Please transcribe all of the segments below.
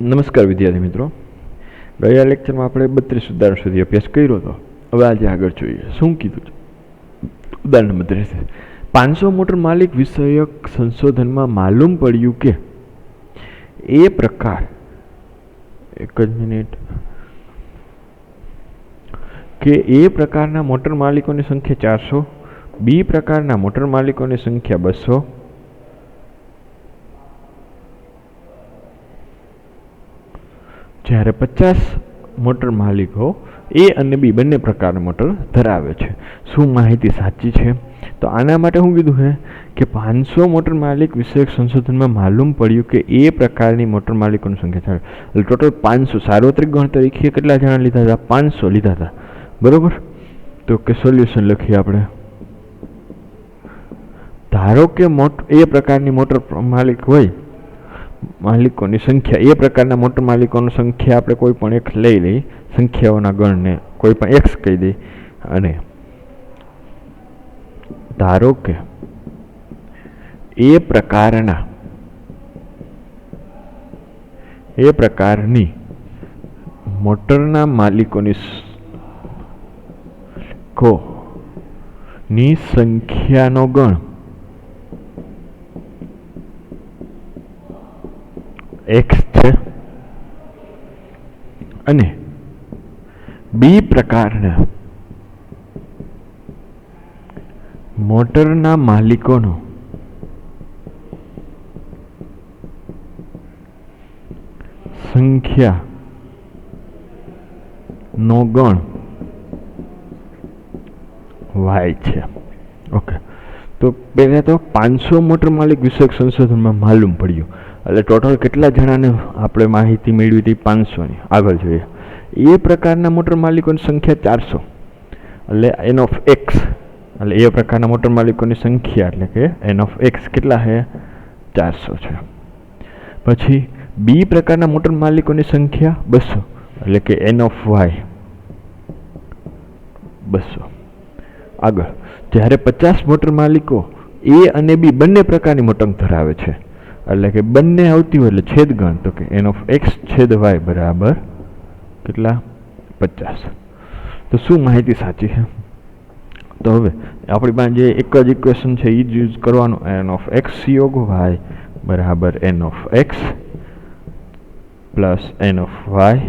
નમસ્કાર વિદ્યાર્થી મિત્રો, ગયા લેક્ચરમાં આપણે 32 ઉદાહરણ સુધી અભ્યાસ કર્યો હતો. હવે આજે આગળ જોઈએ શું કીધું છે. ઉદાહરણ નંબર 33. 500 મોટર માલિક વિષયક સંશોધનમાં માલુમ પડ્યું કે એ પ્રકાર એ પ્રકારના મોટર માલિકોની સંખ્યા 400, બી પ્રકારના મોટર માલિકોની સંખ્યા 200, જ્યારે 50 મોટર માલિકો એ અને બી બંને પ્રકારના મોટર ધરાવે છે. શું માહિતી સાચી છે? તો આના માટે શું કીધું છે કે 500 મોટર માલિક વિષયક સંશોધનમાં માલુમ પડ્યું કે એ પ્રકારની મોટર માલિકોની સંખ્યા છે. એટલે ટોટલ 500 સાર્વત્રિક ગણ તરીકે કેટલા જણા લીધા હતા? 500 લીધા હતા. બરોબર. તો કે સોલ્યુશન લખીએ આપણે. ધારો કે એ પ્રકારની મોટર માલિક હોય, માલિકોની સંખ્યા એ પ્રકારના મોટર માલિકોની સંખ્યા આપણે કોઈ પણ એક લઈ લઈ, સંખ્યાઓના ગણને કોઈ પણ એક્સ કહી દઈ, અને ધારો કે એ પ્રકારની મોટરના માલિકોની સંખ્યાનો ગણ એક્સ છે, અને બી પ્રકારના મોટરના માલિકોનો સંખ્યાનો ગણ વાય છે. ઓકે, તો પહેલા તો 500 મોટર માલિક વિષયક સંશોધનમાં માલુમ પડ્યું, એટલે ટોટલ કેટલા જણાને આપણે માહિતી મેળવી હતી? 500ની. આગળ જોઈએ. એ પ્રકારના મોટર માલિકોની સંખ્યા 400, એટલે એન ઓફ એક્સ, એટલે એ પ્રકારના મોટર માલિકોની સંખ્યા એટલે કે એન ઓફ એક્સ કેટલા છે? 400 છે. પછી બી પ્રકારના મોટર માલિકોની સંખ્યા 200, એટલે કે એન ઓફ વાય 200. આગળ, જ્યારે 50 મોટર માલિકો એ અને બી બંને પ્રકારની મોટર ધરાવે છે, એટલે કે બંને આવતી હોય એટલે છેદગણ, તો કે એન ઓફ એક્સ છેદ વાય બરાબર કેટલા? 50. તો શું માહિતી સાચી છે? તો હવે આપણી પાસે જે એક જ ઇક્વેશન છે એ જ યુઝ કરવાનું. એન ઓફ એક્સ યોગ વાય બરાબર n of X plus n of Y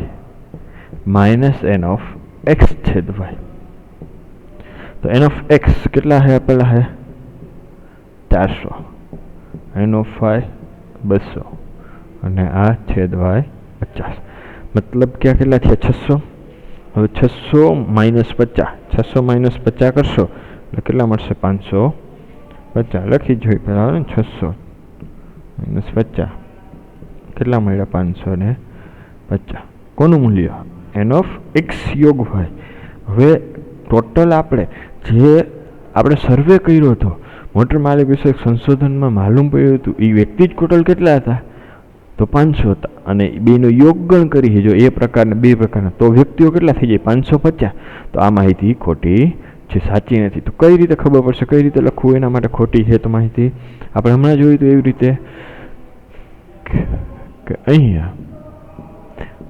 minus n of X છેદ વાય. તો એન ઓફ એક્સ કેટલા છે? આપેલા છે 400, એન ઓફ વાય 200, અને આ છેદ વાય 50. મતલબ ક્યાં કેટલા થયા? 600. હવે 600 માઇનસ 50, 600 માઇનસ 50 કરશો એટલે કેટલા મળશે? 550. લખી જોઈ પહેલાં ને, 600 માઇનસ 50 કેટલા મળ્યા? 550. કોનું મૂલ્ય? એન ઓફ એક્સ યોગ વાય. હવે ટોટલ આપણે સર્વે કર્યો હતો, મોટર માલિક વિષયક સંશોધનમાં માલુમ પડ્યું હતું, એ વ્યક્તિ જ ટોટલ કેટલા હતા? તો 500 હતા. અને બેનો યોગગણ કરી જો એ પ્રકારના બે પ્રકારના, તો વ્યક્તિઓ કેટલા થઈ જાય? 550. તો આ માહિતી ખોટી છે, સાચી નથી. તો કઈ રીતે ખબર પડશે? કઈ રીતે લખવું? એના માટે ખોટી છે તો માહિતી આપણે હમણાં જોયું તો એવી રીતે કે અહીંયા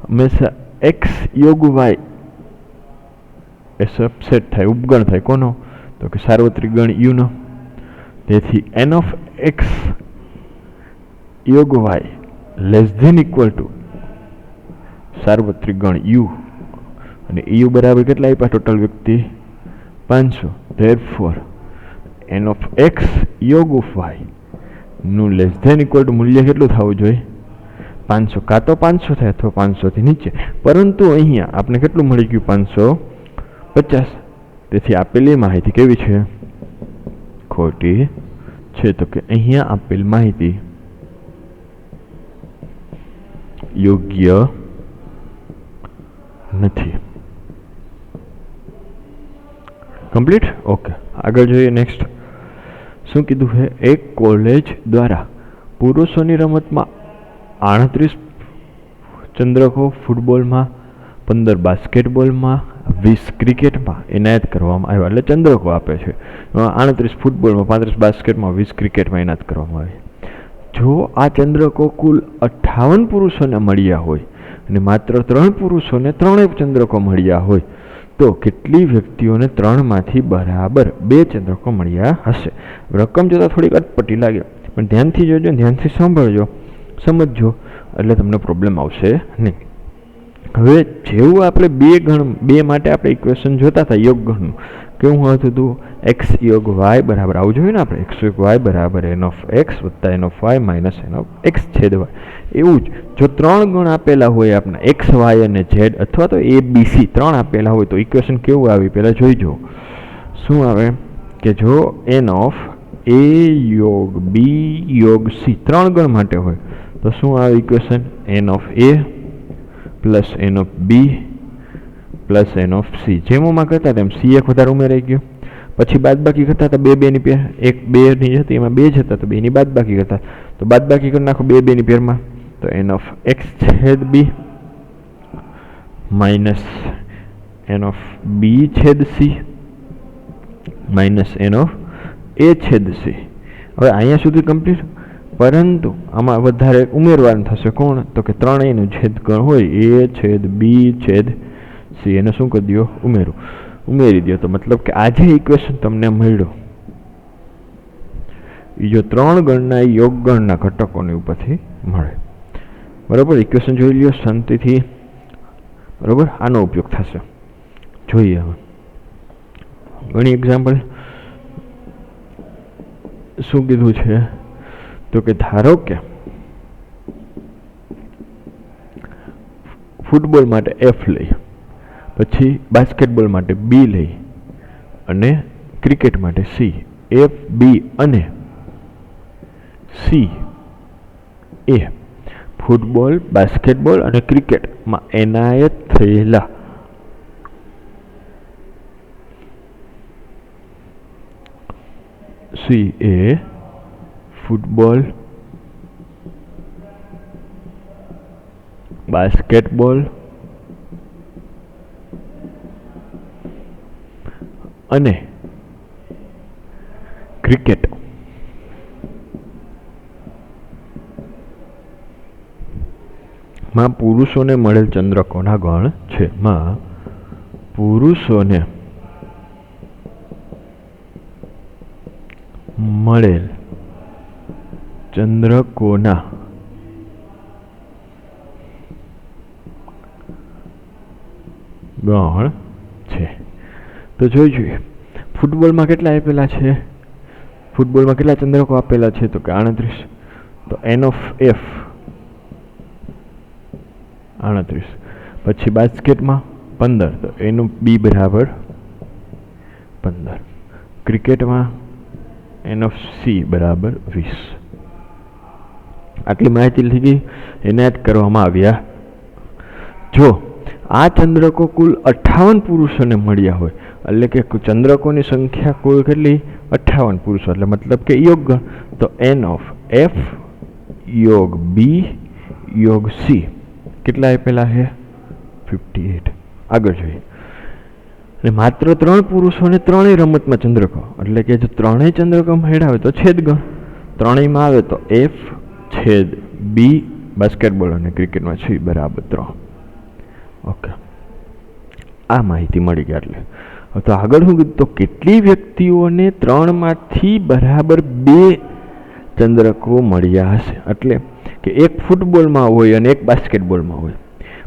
હંમેશા એક્સ યોગ વાય એ સબસેટ થાય, ઉપગણ થાય. કોનો? તો કે સાર્વત્રિક ગણ યુનો. તેથી એન ઓફ એક્સ યોગ Y less than equal to સાર્વત્રિક ગણ યુ, અને યુ બરાબર કેટલા આપ્યા? ટોટલ વ્યક્તિ 500. ધેરફોર એન ઓફ એક્સ યોગ ઓફ વાય નું લેસ ધેન ઇક્વલ ટુ મૂલ્ય કેટલું થવું જોઈએ? 500. કાં તો 500 થાય અથવા 500 થી નીચે, પરંતુ અહીંયા આપણે કેટલું મળી ગયું? 550. તેથી આપેલી માહિતી કેવી છે? ખોટી છે. તો કે અહીંયા આપેલ માહિતી યોગ્ય નથી. કમ્પ્લીટ. ઓકે, આગળ જોઈએ. નેક્સ્ટ શું કીધું છે? એક કોલેજ દ્વારા પુરુષોની રમતમાં 38 ચંદ્રકો, ફૂટબોલમાં 15 બાસ્કેટબોલમાં, 20 ક્રિકેટમાં એનાયત કરવામાં આવ્યા. એટલે ચંદ્રકો આપે છે. 38 ફૂટબોલમાં, 35 બાસ્કેટમાં, 20 ક્રિકેટમાં એનાયત કરવામાં આવે. જો આ ચંદ્રકો કુલ 58 પુરુષોને મળ્યા હોય અને માત્ર 3 પુરુષોને 3 ચંદ્રકો મળ્યા હોય તો કેટલી વ્યક્તિઓને 3માંથી બરાબર 2 ચંદ્રકો મળ્યા હશે? રકમ જોતાં થોડીક અટપટી લાગે, પણ ધ્યાનથી જોજો, ધ્યાનથી સાંભળજો, સમજજો, એટલે તમને પ્રોબ્લેમ આવશે નહીં. હવે જેવું આપણે બે માટે આપણે ઇક્વેશન જોતા હતા યોગ ગણનું, કેવું હતું હતું? એક્સ યોગ વાય બરાબર આવું જોઈએ ને આપણે, એક્સ યોગ વાય બરાબર એન ઓફ એક્સ વત્તા n of Y minus n of X છેદ વાય. એવું જ જો 3 ગણ આપેલા હોય આપણા એક્સ વાય અને ઝેડ, અથવા તો એ બી સી 3 આપેલા હોય તો ઇક્વેશન કેવું આવે પહેલાં જોઈજો. શું આવે કે જો એન ઓફ એ યોગ બી યોગ સી 3 ગણ માટે હોય તો શું આવે equation? N of A plus n of B plus n of C. જેમોમાં કરતા તેમ સી એક વધારે ઉમેરાઈ ગયો, પછી બાદ બાકી કરતા હતા 2 2ની પેર, એક 2ની હતી એમાં 2 જ હતા તો 2ની બાદ બાકી કરતા, તો બાદ બાકી કરી નાખો 2 2ની પેરમાં, તો એન ઓફ એક્સ છેદ B minus n of B છેદ સી માઇનસ એન ઓફ એ છેદ સી. હવે અહીંયા સુધી કમ્પ્લીટ, પરંતુ આમાં વધારે ઉમેરવાનું થશે. કોણ? તો કે ત્રણેયનું છેદગણ હોય એ છેદ બી છેદ સી, એને શું કરી દો? ઉમેરી દો. તો મતલબ કે આ જે ઇક્વેશન તમને મળ્યો એ જો 3 ગણના યોગ ગણના ઘટકોની ઉપરથી મળે. બરાબર, ઇક્વેશન જોઈ લ્યો શાંતિથી. બરાબર, આનો ઉપયોગ થશે. જોઈએ હવે ઘણી એક્ઝામ્પલ. શું કીધું છે? તો કે ધારો કે ફૂટબોલ માટે એફ લઈ, પછી બાસ્કેટબોલ માટે બી લઈ અને ક્રિકેટ માટે સી. એફ બી અને સી એ ફૂટબોલ, બાસ્કેટબોલ અને ક્રિકેટમાં એનાયત થયેલા સી એ ફૂટબોલ, બાસ્કેટબોલ અને ક્રિકેટ માં પુરુષોને મળેલ ચંદ્રકોના ગણ છે. માં પુરુષોને મળેલ ચંદ્રકોના ગણ છે. તો જોઈ જોઈએ ફૂટબોલમાં કેટલા આપેલા છે? ફૂટબોલમાં કેટલા ચંદ્રકો આપેલા છે? તો કે 38. તો એન ઓફ એફ 38. પછી બાસ્કેટમાં 15, તો એનું બી બરાબર 15. ક્રિકેટમાં એન ઓફ સી બરાબર 20. આટલી માહિતી થઈ ગઈ, એને એડ કરવામાં આવ્યા. જો આ ચંદ્રકો કુલ 58 પુરુષોને મળ્યા હોય, એટલે કે ચંદ્રકોની સંખ્યા કુલ કેટલી? 58 પુરુષો, એટલે મતલબ કે યોગ ગણ. તો એન ઓફ એફ યોગ બી યોગ સી કેટલા આપેલા છે? 58. આગળ જોઈએ. અને માત્ર 3 પુરુષોને 3 રમતમાં ચંદ્રકો, એટલે કે જો 3 ચંદ્રકો મળ્યા હોય તો છેદગણ. 3માં આવે તો એફ છેદ બી બાસ્કેટબોલ અને ક્રિકેટમાં છે બરાબર 3. ઓકે, આ માહિતી મળી ગઈ. એટલે તો આગળ શું કીધું? તો કેટલી વ્યક્તિઓને 3માંથી બરાબર 2 ચંદ્રકો મળ્યા હશે? એટલે કે એક ફૂટબોલમાં હોય અને એક બાસ્કેટબોલમાં હોય.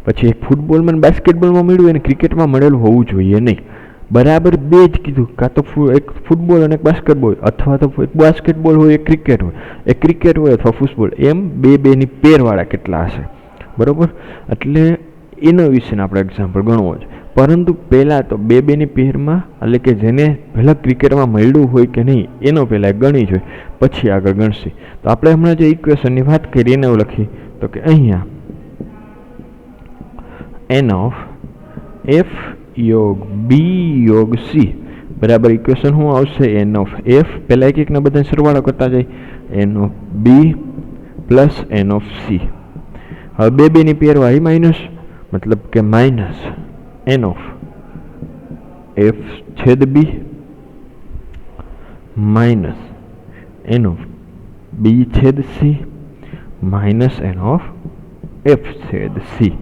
પછી એક ફૂટબોલમાં અને બાસ્કેટબોલમાં મળ્યું અને ક્રિકેટમાં મળેલું હોવું જોઈએ નહીં. બરાબર 2 જ કીધું, કાં તો એક ફૂટબોલ અને એક બાસ્કેટબોલ, અથવા તો એક બાસ્કેટબોલ હોય એક ક્રિકેટ હોય, એક ક્રિકેટ હોય અથવા ફૂટબોલ, એમ 2-2ની પેરવાળા કેટલા હશે? બરાબર, એટલે એના વિશેના આપણે એક્ઝામ્પલ ગણવો છે. પરંતુ પહેલાં તો 2-2ની પેરમાં, એટલે કે જેને પહેલાં ક્રિકેટમાં મળ્યું હોય કે નહીં એનો પહેલાં ગણી જોઈએ, પછી આગળ ગણશી. તો આપણે હમણાં જે ઇક્વેશનની વાત કરી એને લખી તો કે અહીંયા એન ઓફ એફ યોગ બી યોગ સી બરાબર ઇક્વેશન શું આવશે? એન ઓફ એફ, પહેલાં એક એકના બધા સરવાળો કરતા જાય, n of B plus n of C. હવે 2-2ની પેરવાળી માઇનસ, મતલબ કે માઇનસ એન ઓફ એફ છેદ B minus n of B છેદ C minus n of F છેદ સી,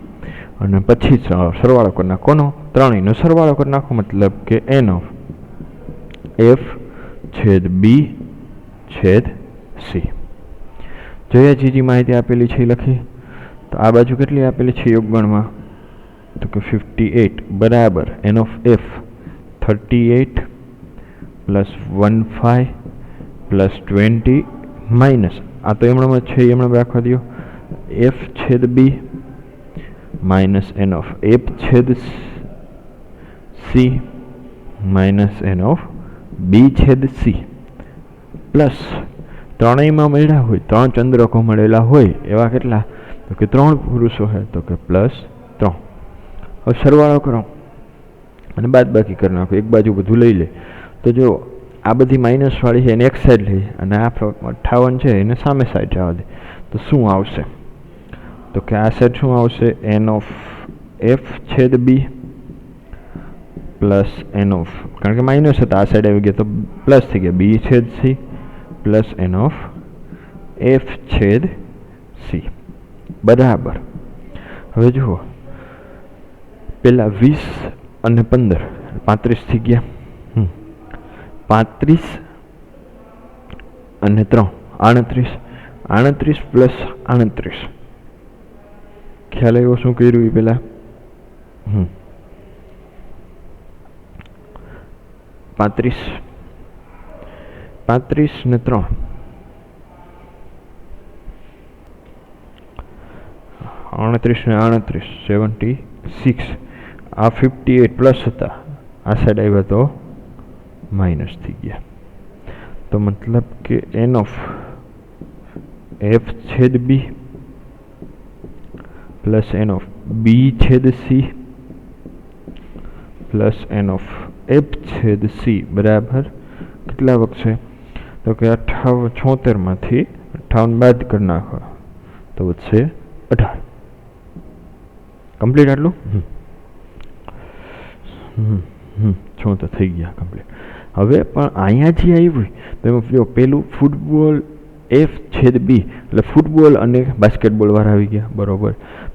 અને પછી સરવાળો કરી નાખો કોનો, ત્રણેયનો સરવાળો કરી નાખો, મતલબ કે એન ઓફ એફ છેદ બી છેદ સી. જોઈએ જે માહિતી આપેલી છે એ લખી. તો આ બાજુ કેટલી આપેલી છે યોગગણમાં, તો કે 58 બરાબર n of F 38 plus 15 plus 20 minus આ તો એમણામાં છે એમણે રાખવા દો એફ છેદ B minus n of F છેદ C minus n of B છેદ સી પ્લસ ત્રણેયમાં મળ્યા હોય, ત્રણ ચંદ્રકો મળેલા હોય એવા કેટલા, તો કે 3 પુરુષો છે, તો કે પ્લસ 3. હવે સરવાળો કરો અને બાદ બાકી કરી નાખો, એક બાજુ બધું લઈ લે. તો જો આ બધી માઇનસવાળી છે એને એક સાઈડ લઈ અને આ 58 છે એને સામે સાઈડ જવા દે, તો શું આવશે, તો કે આ સાઈડ શું આવશે, એન ઓફ એફ છેદ બી પ્લસ એન ઓફ, કારણ કે માઇનસ હતા આ સાઈડ આવી ગયા તો પ્લસ થઈ ગયા, બી છેદ C plus n of F છેદ સી બરાબર. હવે જુઓ પેલા 20 અને 15 35 થઈ ગયા, 35 અને 3 38, 38 પ્લસ 38 ખ્યાલ આવ્યો શું કર્યું એ પેલા, 35 ને 3 38 ને 38 76, આ 58 પ્લસ હતા આ સાઈડ આવ્યા તો માઇનસ થઈ ગયા. તો મતલબ કે એન ઓફ એફ છેદ B plus n of B છેદ C plus n of F છેદ સી બરાબર કેટલા વધશે, તો કે 78 માંથી 58 બાદ કરી નાખો તો વધશે 18. કમ્પ્લીટ આટલું, છો તો થઈ ગયા કમ્પ્લીટ. હવે પણ અહીંયા જે આવ્યું તો એમાં જો પેલું ફૂટબોલ એફ છેદ બી એટલે ફૂટબોલ અને બાસ્કેટબોલ વાળા આવી ગયા બરોબર,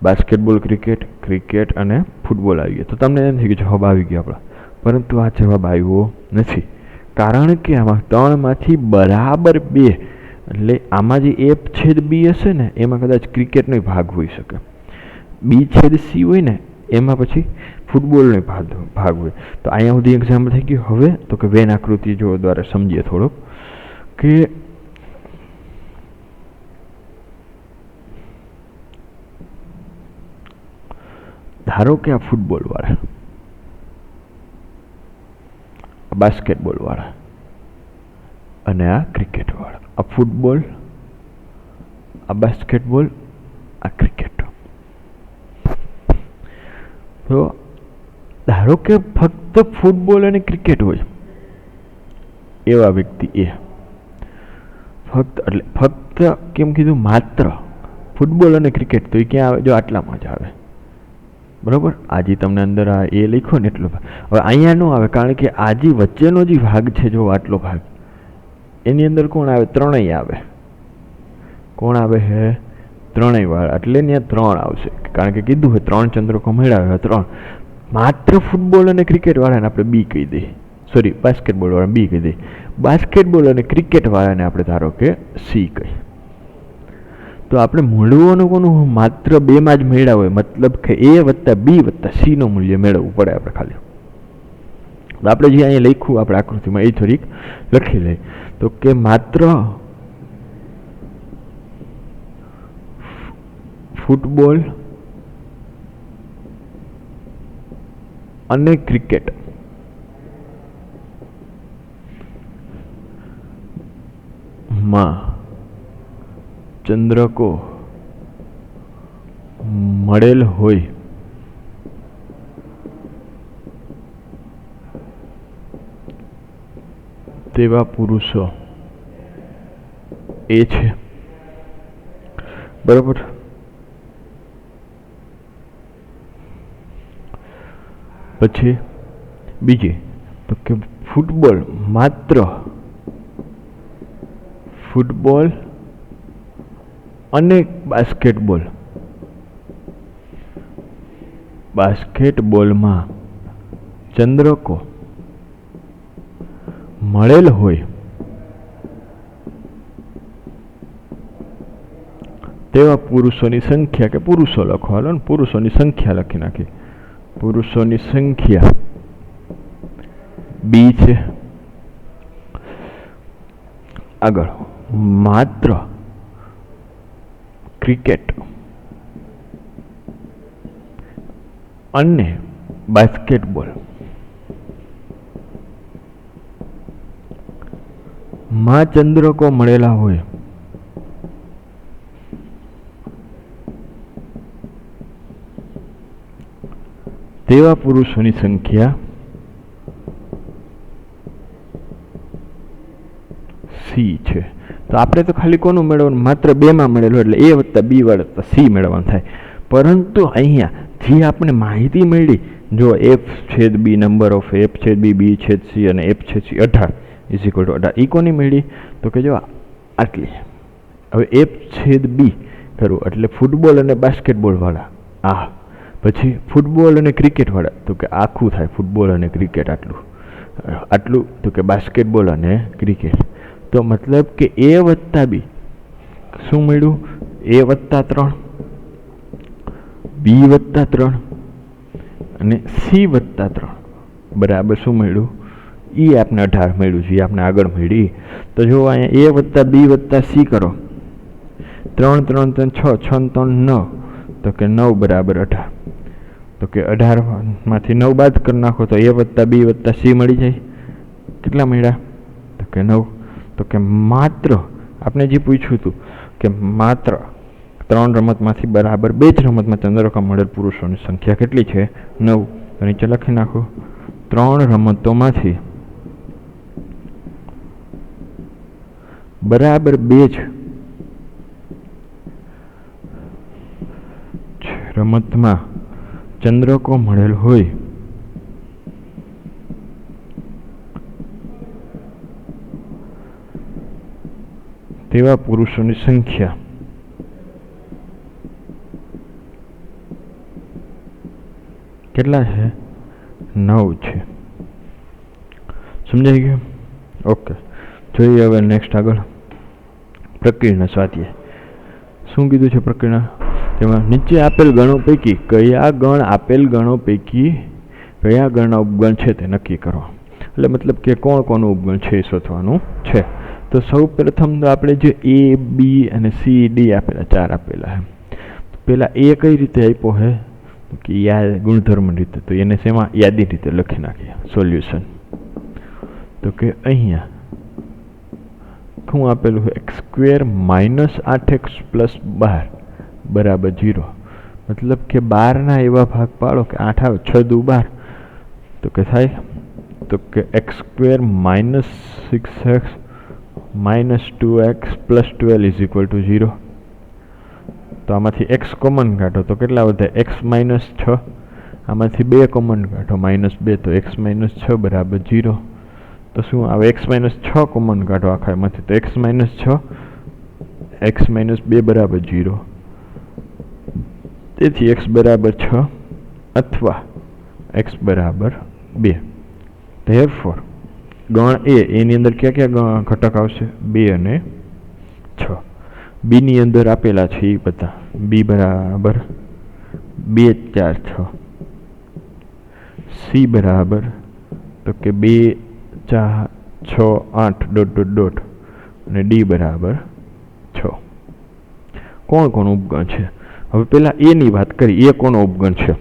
બાસ્કેટબોલ ક્રિકેટ અને ફૂટબોલ આવી ગયા. તો તમને એમ થઈ ગયું જવાબ આવી ગયા આપણા, પરંતુ આ જવાબ આવ્યો નથી, કારણ કે આમાં 3 માંથી બરાબર 2 એટલે આમાં જે એફ છેદ બી હશે ને એમાં કદાચ ક્રિકેટનો ભાગ હોઈ શકે, બી છેદ સી હોય ને એમાં પછી ફૂટબોલનો ભાગ હોય. તો અહીંયા સુધી એક્ઝામ્પલ થઈ ગયું. હવે તો કે વેન આકૃતિ જો દ્વારા સમજીએ થોડુંક કે ધારો કે આ ફૂટબોલ વાળા, આ બાસ્કેટબોલ વાળા અને આ ક્રિકેટ વાળા, આ ફૂટબોલ, આ બાસ્કેટબોલ, આ ક્રિકેટ. તો ધારો કે ફક્ત ફૂટબોલ અને ક્રિકેટ હોય એવા વ્યક્તિ એ ફક્ત કેમ કીધું, માત્ર ફૂટબોલ અને ક્રિકેટ, તો એ ક્યાં આવે, જો આટલામાં જ આવે બરોબર. આજે તમને અંદર આ એ લખ્યો ને એટલો ભાગ હવે અહીંયા ન આવે, કારણ કે આ જે વચ્ચેનો જે ભાગ છે જો આટલો ભાગ એની અંદર કોણ આવે, ત્રણેય આવે. કોણ આવે છે, ત્રણેય વાળા, એટલે ત્યાં 3 આવશે, કારણ કે કીધું હોય 3 ચંદ્રકો મળ્યા હોય 3. માત્ર ફૂટબોલ અને ક્રિકેટ વાળાને આપણે બી કહી દઈએ, સોરી બાસ્કેટબોલ વાળાને બી કહી દઈએ, બાસ્કેટબોલ અને ક્રિકેટ વાળાને આપણે ધારો કે સી કહી. તો આપણે મૂળવાનું કોનું, માત્ર 2માં જ મેળવ્યા હોય, મતલબ કે એ વત્તા બી વત્તા સી નું મૂલ્ય મેળવવું પડે આપણે ખાલી. આપણે જે અહીંયા લખ્યું આપણે આકૃતિમાં એ થોડીક લખી લઈએ, તો કે માત્ર ફૂટબોલ અને ક્રિકેટ માં ચંદ્રકો મળેલ હોય તેવા પુરુષો એ છે બરાબર. પછી બીજી તો કે ફૂટબોલ, માત્ર ફૂટબોલ અને બાસ્કેટબોલ. બાસ્કેટબોલમાં ચંદ્રકો મળેલ હોય તેવા પુરુષોની સંખ્યા, કે પુરુષો લખો, હાલો ને પુરુષોની સંખ્યા લખી નાખી. પુરુષોની સંખ્યા B છે. આગળ માત્ર ક્રિકેટ અને બાસ્કેટબોલ માં ચંદ્રકો મળેલા હોય તેવા પુરુષોની સંખ્યા C છે. તો આપણે તો ખાલી કોનું મેળવવાનું, માત્ર 2 માં મળેલું એટલે A વત્તા B વત્તા C મેળવવાનું થાય. પરંતુ અહીંયા જે આપણે માહિતી મળી, જો F છેદ B નંબર ઓફ F છેદ B, B છેદ C અને F છેદ C 18 ઇઝ ઇક્વલ ટુ 18, એ કોની મળી? તો કે જો આટલી. હવે F છેદ B કરું એટલે ફૂટબોલ અને બાસ્કેટબોલ વાળા આ, પછી ફૂટબોલ અને ક્રિકેટ વાળા, તો કે આખું થાય ફૂટબોલ અને ક્રિકેટ આટલું, આટલું તો કે બાસ્કેટબોલ અને ક્રિકેટ. તો મતલબ કે A વત્તા B શું મળ્યું? A વત્તા 3, B વત્તા 3 અને C વત્તા 3 બરાબર શું મળ્યું? એ આપણે 18 મળ્યું છે, એ આપણે આગળ મળી. તો જો અહીંયા A વત્તા B વત્તા C કરો, 3 3 3 6, 6 3 9, તો કે 9 બરાબર 18. તો કે 18 માંથી 9 બાદ કરી નાખો તો A વત્તા B વત્તા C મળી જાય. કેટલા મળ્યા? તો કે 9. તો કે માત્ર આપણે જે પૂછ્યું હતું કે માત્ર 3 રમતમાંથી બરાબર 2 જ રમતમાં ચંદ્રકો મળેલ પુરુષોની સંખ્યા કેટલી છે? 9. તો નીચે લખી નાખો 3 રમતોમાંથી બરાબર 2 જ રમતમાં ચંદ્રકો મળેલ હોય તેવા પુરુષોની સંખ્યા કેટલા છે? 9 છે. સમજાઈ ગયું? ઓકે, જોઈએ હવે નેક્સ્ટ આગળ પ્રક્રિયાના સ્વાધ્યાય. શું કીધું છે પ્રક્રિયા? તેમાં નીચે આપેલ ગણો પૈકી કયા ગણ આપેલ ગણો પૈકી કયા ગણના ઉપગણ છે તે નક્કી કરો. એટલે મતલબ કે કોણ કોનું ઉપગણ છે એ શોધવાનું છે. તો સૌ પ્રથમ તો આપણે જે A, B અને C, D આપેલા 4 આપેલા છે. પેલા A કઈ રીતે આપ્યો છે? કે યાદ ગુણધર્મ રીતે, તો એને શેમાં યાદી રીતે લખી નાખીએ સોલ્યુશન. તો કે અહીંયા શું આપેલું છે? x² માઇનસ 8x પ્લસ 12 બરાબર 0. મતલબ કે 12ના એવા ભાગ પાડો કે 8 આવે 6 દુ 12, તો કે થાય તો કે x² minus 6x minus 2x plus 12 is equal to 0. તો આમાંથી x કોમન કાઢો તો કેટલા વધે? x minus 6. આમાંથી 2 કોમન કાઢો માઇનસ 2, તો x માઇનસ 6 બરાબર 0. તો શું આવે? x માઇનસ 6 કોમન કાઢો આખા એમાંથી, તો x માઇનસ 6, x માઇનસ 2 બરાબર 0. તેથી x બરાબર 6 અથવા x બરાબર 2. ધેરફોર ગણ A એની અંદર ક્યાં ક્યાં ઘટક આવશે? 2 અને 6. B ની અંદર આપેલા છે એ બધા. B બરાબર 2 4 6, C બરાબર તો કે 2 4 6 8 ડોટ ડોટ ડોટ અને D બરાબર 6. કોણ કોણ ઉપગણ છે? હવે પેલા A ની વાત કરી. A કોનો ઉપગણ છે?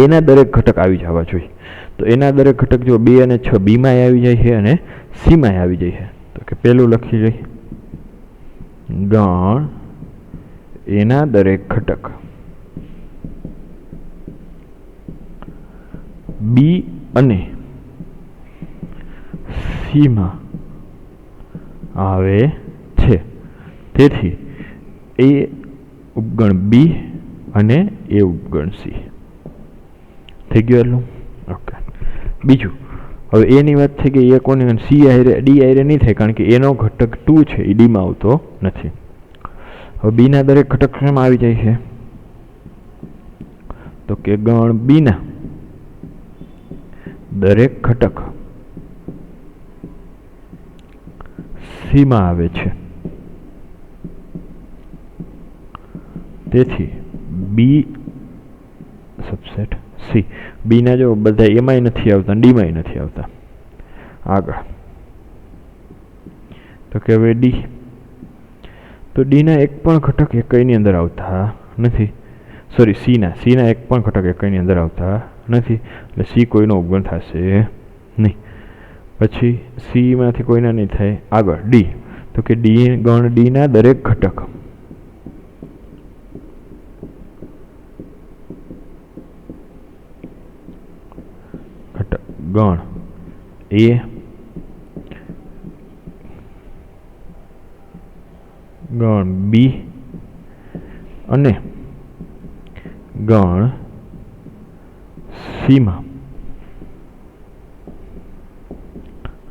એના દરેક ઘટક આવી જવા જોઈએ. તો એના દરેક ઘટક જો 2 અને 6 B માં આવી જાય છે અને C માં આવી જાય છે. તો કે પેલું લખી લઈ ગણ એના દરેક ઘટક B અને C માં આવે છે. તેથી A ઉપગણ B અને A ઉપગણ C થઈ ગયું એટલું. ઓકે, બીજું હવે A ની વાત થઈ ગઈ. A કોની? C આયરે D આયરે નહીં થાય, કારણ કે એનો ઘટક 2 છે એ D માં આવતો નથી. હવે બીના દરેક ઘટક શેમાં આવી જાય છે? તો કે ગણ બીના દરેક ઘટક સીમાં આવે છે. તેથી બી સબસેટ સી. બીના જો બધા એમાંય નથી આવતા, ડીમાંય નથી આવતા. આગળ તો કે હવે ડી. તો ડીના એક પણ ઘટક એકયની અંદર આવતા નથી. સોરી, સીના એક પણ ઘટક એકયની અંદર આવતા નથી, એટલે સી કોઈનો ઉપગણ થશે નહીં. પછી સીમાંથી કોઈના નહીં થાય. આગળ ડી. તો કે ડી ગણ ડીના દરેક ઘટક ગણ એ ગણ બી અને ગણ સીમાં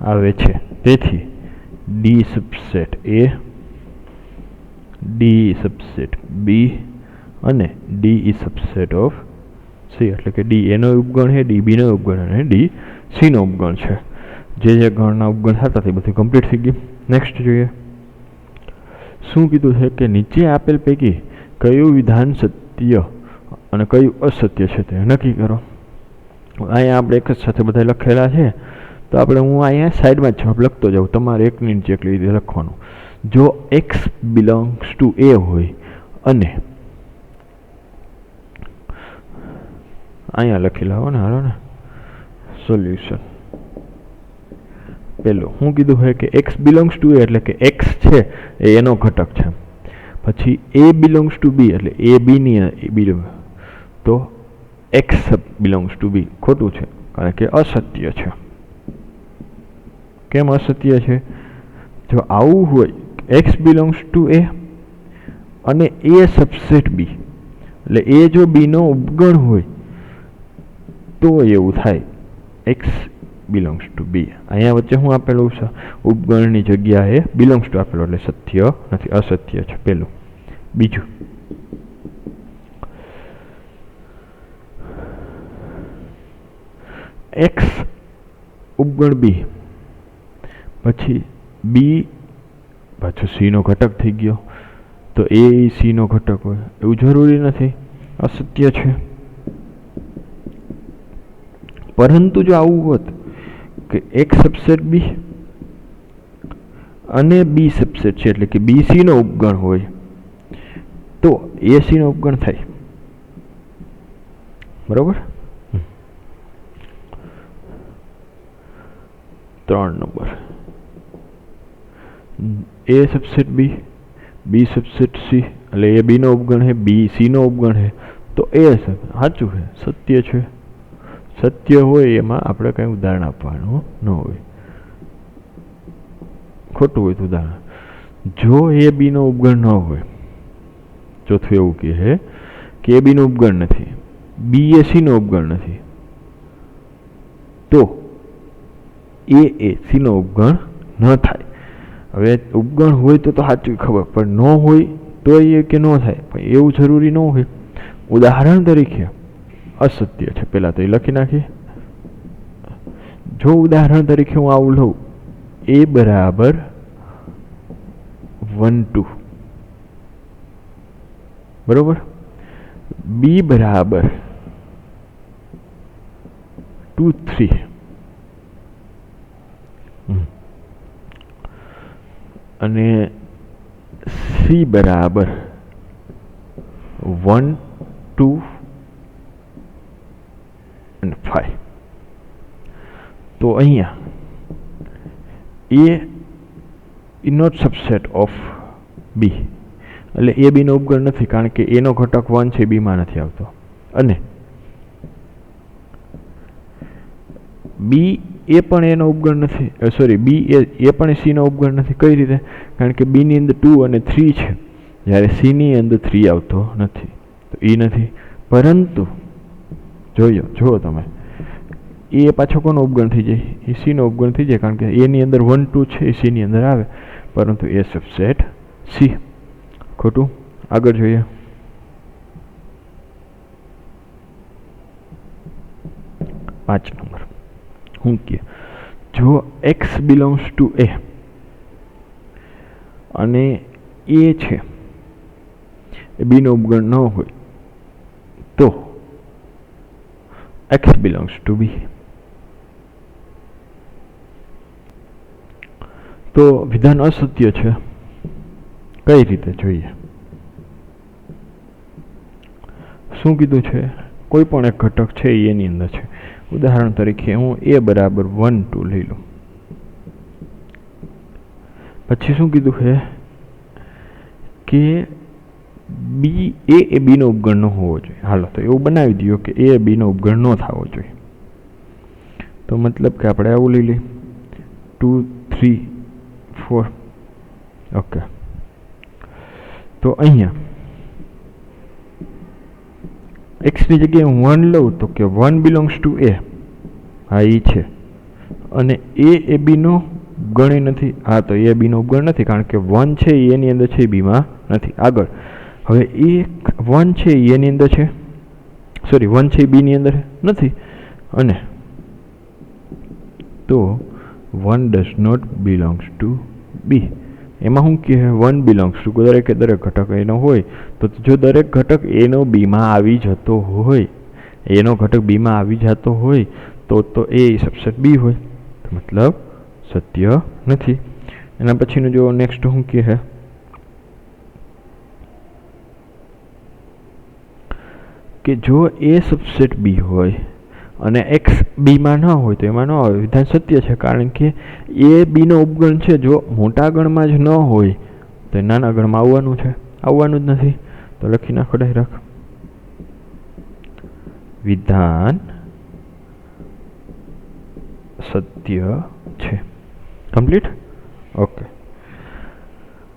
આવે છે. તેથી ડી સબસેટ એ, ડી સબસેટ બી અને D is subset of C. એટલે કે ડી એનો ઉપગણ છે, ડી બીનો ઉપગણ અને ડી સીનો ઉપગણ છે. જે ગણના ઉપગણ થતા તે બધું કમ્પ્લીટ થઈ ગયું. નેક્સ્ટ જોઈએ શું કીધું છે કે નીચે આપેલ પૈકી કયું વિધાન સત્ય અને કયું અસત્ય છે તે નક્કી કરો. અહીંયા આપણે એક જ સાથે બધા લખેલા છે, તો આપણે હું અહીંયા સાઈડમાં જ જવાબ લખતો જાઉં, તમારે એકની નીચે એક રીતે લખવાનું. જો એક્સ બિલોંગ્સ ટુ એ હોય અને અહીંયા લખી લાવો ને, હાલો ને સોલ્યુશન. પેલું શું કીધું હોય કે એક્સ બિલોંગ્સ ટુ એ એટલે કે એક્સ છે એ એનો ઘટક છે. પછી એ બિલોંગ્સ ટુ બી એટલે એ બીની બી, તો એક્સ બિલોંગ્સ ટુ બી ખોટું છે, કારણ કે અસત્ય છે. કેમ અસત્ય છે? જો આવું હોય એક્સ બિલોંગ્સ ટુ એ અને એ સબસેટ બી, એટલે એ જો બીનો ઉપગણ હોય તો એવું થાય એક્સ બિલોંગ્સ ટુ બી. અહીંયા વચ્ચે શું આપેલું છે? ઉપગણની જગ્યાએ બિલોંગ્સ ટુ આપેલું, એટલે સત્ય નથી, અસત્ય છે પેલું. બીજું એક્સ ઉપગણ બી પછી બી પાછો સીનો ઘટક થઈ ગયો, તો એ સીનો ઘટક હોય એવું જરૂરી નથી, અસત્ય છે. પરંતુ જો આવું હોત કે એક્સ સબસેટ બી અને બી સબસેટ છે એટલે કે બી સીનો ઉપગણ હોય તો એ સીનો ઉપગણ થાય. બરોબર. 3 નંબર એ સબસેટ બી સબસેટ સી એટલે એ બી નો ઉપગણ છે, બી સી નો ઉપગણ છે, તો એ સાચું છે, સત્ય છે. સત્ય હોય એમાં આપણે કંઈ ઉદાહરણ આપવાનું ન હોય, ખોટું હોય તો ઉદાહરણ. જો એ બી નો ઉપગણ ન હોય, ચોથું એવું કહે કે એ બી નો ઉપગણ નથી, બી એ સી નો ઉપગણ નથી, તો એ સી નો ઉપગણ ન થાય. હવે ઉપગણ હોય તો સાચું ખબર, પણ ન હોય તો એ કે ન થાય, પણ એવું જરૂરી ન હોય. ઉદાહરણ તરીકે અસત્ય છે, પેલા તો એ લખી નાખીએ. જો ઉદાહરણ તરીકે હું આવું લઉં, એ બરાબર 1 2, બરોબર, બી બરાબર 2 3, અને સી બરાબર 1 2 અને 5. તો અહીંયા એ નોટ સબસેટ ઓફ બી, એટલે એ બી નો ઉપગણ નથી, કારણ કે એનો ઘટક 1 છે, બીમાં નથી આવતો. અને બી એ પણ એનો ઉપગણ નથી, સોરી બી એ પણ સી નો ઉપગણ નથી. કઈ રીતે? કારણ કે બી ની અંદર 2 અને 3 છે, જ્યારે સી ની અંદર 3 આવતો નથી, તો એ નથી. પરંતુ જુઓ તમે, એ પાછો કોનો ઉપગણ થઈ જાય? એ સી નો ઉપગણ થઈ જાય, કારણ કે એ ની અંદર 1 2 છે, એ સી ની અંદર આવે, પરંતુ એ સબસેટ સી. ખોટું. આગળ જોઈએ. પાંચ નંબર શું કે જો x બિલોંગ્સ ટુ a અને a છે એ b નો ઉપગણ ન હોય તો x બિલોંગ્સ ટુ b. તો વિધાન અસત્ય છે. કઈ રીતે જોઈએ? શું કીધું છે? કોઈ પણ એક ઘટક છે એની અંદર છે. ઉદાહરણ તરીકે હું a બરાબર 1 2 લઈ લઉં. પછી શું કીધું છે કે બી એ બી નો ઉપગણ ન હોવો જોઈએ. હાલો તો એવું બનાવી દો કે એ બી નો ઉપગણ ન થવો જોઈએ. તો મતલબ કે આપણે આવું લઈ લઈએ 2 3 4. ઓકે, તો અહીંયા x ની જગ્યાએ હું 1 લઉં તો કે 1 બિલોંગ્સ ટુ a. હા એ છે. અને એ બી નો ઉપગણ નથી. હા તો એ બી નો ઉપગણ નથી કારણ કે 1 છે એની અંદર છે, બી માં નથી. આગળ હવે એ 1 છે એની અંદર છે, સોરી 1 છે બી ની અંદર નથી. અને તો 1 ડઝ નોટ બિલોંગ્સ ટુ બી. એમાં શું કહે 1 બિલોંગ્સ ટુ દરેક ઘટક એનો હોય. તો જો દરેક ઘટક એનો બીમાં આવી જતો હોય, એનો ઘટક બીમાં આવી જતો હોય તો એ સબસેટ બી હોય. મતલબ સત્ય નથી. એના પછીનું જો નેક્સ્ટ શું કહે કે જો એ સબસેટ બી હોય અને એક્સ બીમાં ન હોય તો એમાં ન આવે. વિધાન સત્ય છે કારણ કે એ બી નો ઉપગણ છે. જો મોટા ગણમાં જ ન હોય તો નાના ગણમાં આવવાનું છે, આવવાનું જ નથી. તો લખી નાખો ડાયરેક્ટ વિધાન સત્ય છે. કમ્પ્લીટ. ઓકે,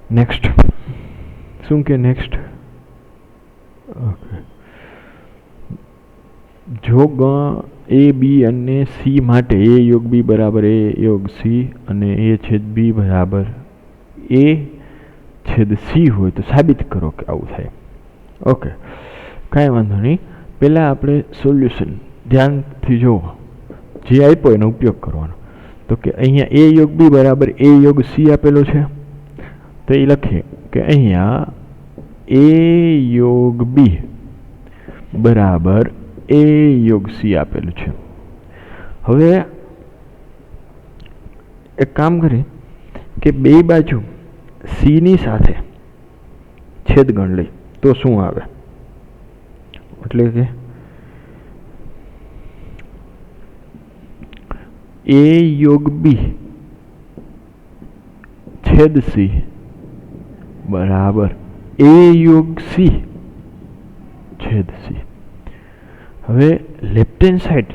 નેક્સ્ટ શું કે નેક્સ્ટ ઓકે જો એ બી અને સી માટે એ યોગ બી બરાબર એ યોગ સી અને એ છેદ બી બરાબર એ છેદ સી હોય તો સાબિત કરો કે આવું થાય. ઓકે, કાંઈ વાંધો નહીં. પહેલાં આપણે સોલ્યુશન ધ્યાનથી જુઓ, જે આપ્યો એનો ઉપયોગ કરવાનો. તો કે અહીંયા એ યોગ બી બરાબર એ યોગ સી આપેલો છે. તો એ લખીએ કે અહીંયા એ યોગ બી બરાબર એ યોગ સી આપેલું છે. હવે એક કામ કરીએ કે બે બાજુ સી ની સાથે છેદગણ લઈ તો શું આવે? એટલે કે એ યોગ બી છેદ સી બરાબર એ યોગ સી છેદ સી. હવે લેફ્ટ હેન્ડ સાઈડ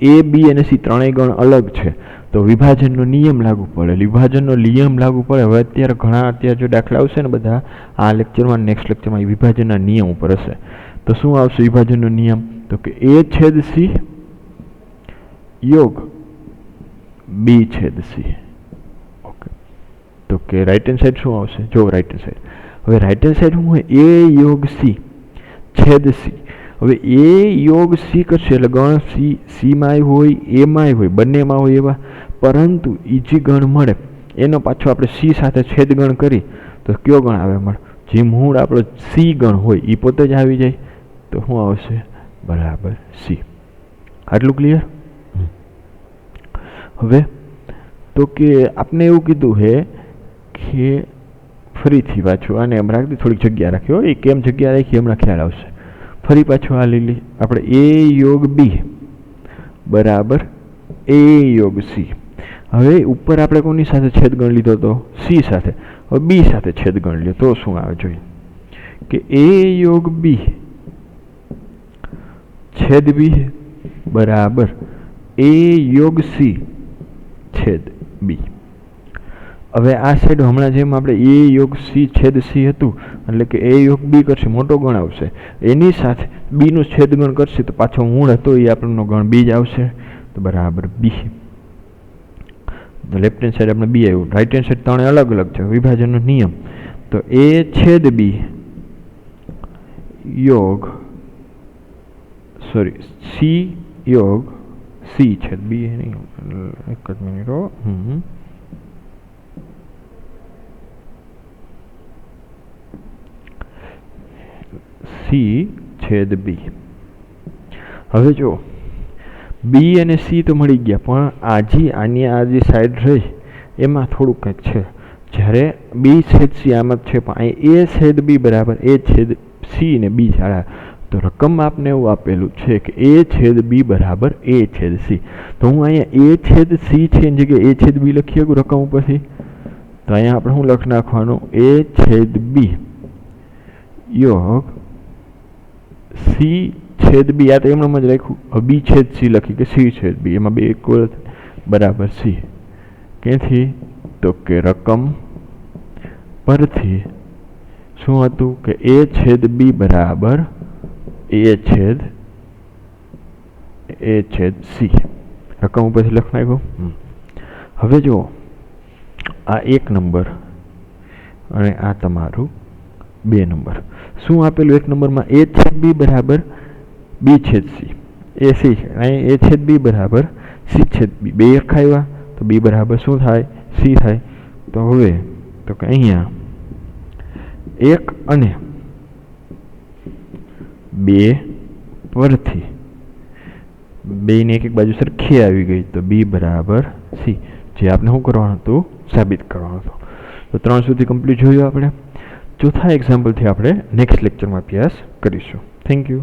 એ બી અને સી ત્રણેય ગણ અલગ છે તો વિભાજનનો નિયમ લાગુ પડે. વિભાજનનો નિયમ લાગુ પડે. હવે અત્યારે જો દાખલા આવશે ને બધા આ લેક્ચરમાં, નેક્સ્ટ લેક્ચરમાં એ વિભાજનના નિયમ ઉપર હશે. તો શું આવશે વિભાજનનો નિયમ? તો કે એ છેદ સી યોગ બી છેદ સી. ઓકે, તો કે રાઈટ હેન્ડ સાઈડ શું આવશે? જો રાઈટ હેન્ડ સાઈડ, હવે રાઈટ હેન્ડ સાઈડ શું હોય? એ યોગ સી છેદ સી. હવે એ યોગ સી કરશે એટલે ગણ સીમાંય હોય એમાંય હોય, બંનેમાં હોય એવા. પરંતુ એ જે ગણ મળે એનો પાછો આપણે સી સાથે છેદગણ કરી તો કયો ગણ આવે મળે? જે મૂળ આપણો સી ગણ હોય એ પોતે જ આવી જાય. તો શું આવશે? બરાબર સી. આટલું ક્લિયર? હવે તો કે આપણે એવું કીધું છે કે ફરીથી પાછું આને એમ રાખી થોડીક જગ્યા રાખી હોય. એ કેમ જગ્યા રાખી હમણાં ખ્યાલ આવશે. ફરી પાછું આ લીલી આપણે એ યોગ બી બરાબર એ યોગ સી. હવે ઉપર આપણે કોની સાથે છેદગણ લીધો તો? સી સાથે. હવે બી સાથે છેદગણ લ્યો તો શું આવે જોઈએ કે એ યોગ બી છેદ બી બરાબર એ યોગ સી છેદ બી. હવે આ સાઈડ હમણાં જેમ આપણે એ યોગ સી છેદ સી હતું એટલે કે એ યોગ બી કરશે, મોટો ગણ આવશે. એની સાથે બીનું છેદગણ કરશે તો પાછો મૂળ હતો એ આપણનો ગણ બી જ આવશે. તો બરાબર બી. તો લેફ્ટ હેન્ડ સાઈડ આપણે બી આવ્યું. રાઈટ હેન્ડ સાઈડ ત્રણે અલગ અલગ છે વિભાજનનો નિયમ. તો એ છેદ બી યોગ સોરી સી યોગ સી છેદ બી નહીં, એક જ મિનિટ હો. સી છેદ બી. હવે જો બી અને સી તો મળી ગયા, પણ આની આ જે સાઈડ રહી એમાં થોડુંક કંઈક છે. જ્યારે બી છેદ સી આમ જ છે, પણ અહીં એ છેદ બી બરાબર એ છેદ સી ને બી જાળા, તો રકમ આપને એવું આપેલું છે કે એ છેદ બી બરાબર એ છેદ સી. તો હું અહીંયા એ છેદ સી છે એની જગ્યાએ એ છેદ બી લખી શકું રકમ ઉપરથી. તો અહીંયા આપણે શું લખી નાખવાનું, એ છેદ બી યોગ સી છેદ બી. આ તો એમણે જ રાખ્યું, બી છેદ સી લખી કે સી છેદ બી, એમાં બે ઇક્વલ બરાબર સી. ક્યાંથી? તો કે રકમ પરથી શું હતું કે એ છેદ બી બરાબર એ છેદ સી. રકમ ઉપરથી લખી નાખ્યું. હવે જુઓ, આ 1 નંબર અને આ તમારું 2 નંબર. શું આપેલું 1 નંબરમાં? એ છેદ બી બરાબર બી છેદ સી, એ સી છે. અહીં એ છેદ બી બરાબર સી છેદ બી, બે એક આવ્યા તો બી બરાબર શું થાય? સી થાય. તો હવે તો કે અહીંયા 1 અને 2 પરથી બેની એક બાજુ સરખી આવી ગઈ તો બી બરાબર સી, જે આપણે શું કરવાનું હતું? સાબિત કરવાનું હતું. તો 3 સુધી કમ્પ્લીટ જોયું આપણે. ચોથા એક્ઝામ્પલથી આપણે નેક્સ્ટ લેક્ચરમાં અભ્યાસ કરીશું. Thank you.